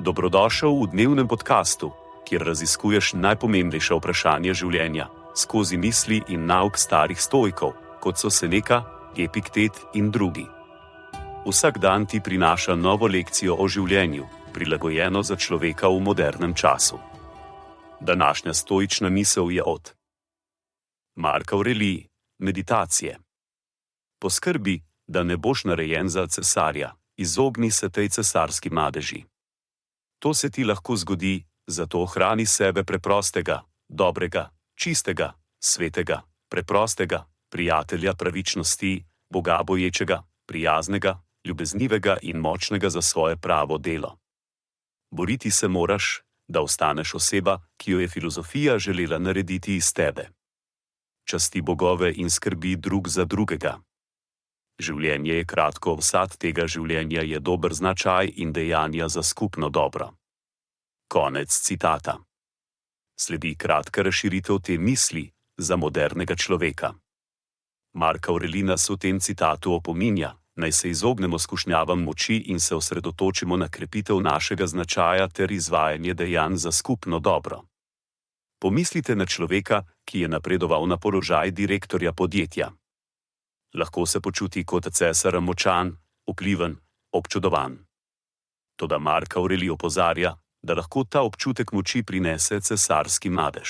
Dobrodošel v dnevnem podkastu, kjer raziskuješ najpomembnejša vprašanja življenja skozi misli in nauk starih stoikov, kot so Seneca, Epiktet in drugi. Vsak dan ti prinaša novo lekcijo o življenju, prilagojeno za človeka v modernem času. Današnja stoična misel je od Mark Aurelij, meditacije. Poskrbi, da ne boš narejen za cesarja, izogni se tej cesarski madeži. To se ti lahko zgodi, zato ohrani sebe preprostega, dobrega, čistega, svetega, preprostega, prijatelja pravičnosti, Boga boječega, prijaznega, ljubeznivega in močnega za svoje pravo delo. Boriti se moraš, da ostaneš oseba, ki jo je filozofija želela narediti iz tebe. Časti bogove in skrbi drug za drugega. Življenje je kratko, vsad tega življenja je dober značaj in dejanja za skupno dobro. Konec citata. Sledi kratka razširitev te misli za modernega človeka. Mark Aurelij nas v tem citatu opominja, naj se izognemo skušnjavam moči in se osredotočimo na krepitev našega značaja ter izvajanje dejanj za skupno dobro. Pomislite na človeka, ki je napredoval na položaj direktorja podjetja. Lahko se počuti kot cesar močan, vpliven, občudovan. Toda Mark Aurelij opozarja, da lahko ta občutek moči prinese cesarski madež.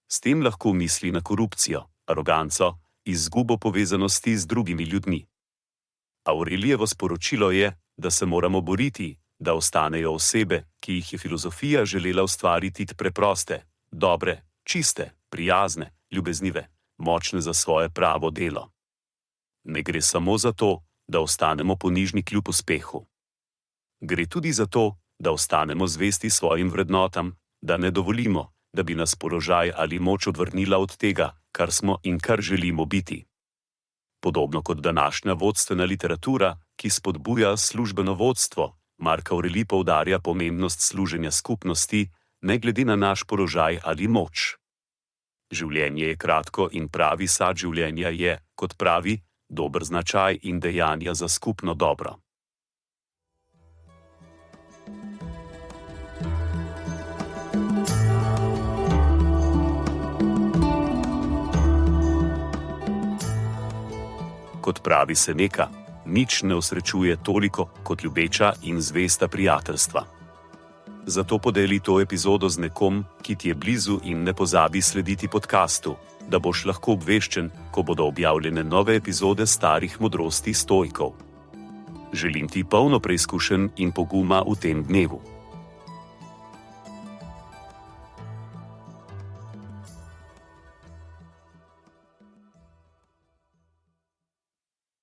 S tem lahko misli na korupcijo, aroganco, izgubo povezanosti z drugimi ljudmi. Aurelijevo sporočilo je, da se moramo boriti, da ostanejo osebe, ki jih je filozofija želela ustvariti, preproste, dobre, čiste, prijazne, ljubeznive, močne za svoje pravo delo. Ne gre samo za to, da ostanemo ponižni kljub uspehu. Gre tudi za to, da ostanemo zvesti svojim vrednotam, da ne dovolimo, da bi nas položaj ali moč odvrnila od tega, kar smo in kar želimo biti. Podobno kot današnja vodstvena literatura, ki spodbuja službeno vodstvo, Mark Aurelij poudarja pomembnost služenja skupnosti, ne glede na naš položaj ali moč. Življenje je kratko in pravi sad življenja je, kot pravi, dober značaj in dejanja za skupno dobro. Kot pravi Seneca, nič ne osrečuje toliko kot ljubeča in zvesta prijateljstva. Zato podeli to epizodo z nekom, ki ti je blizu in ne pozabi slediti podkastu, da boš lahko obveščen, ko bodo objavljene nove epizode starih modrosti stoikov. Želim ti polno preizkušenj in poguma v tem dnevu.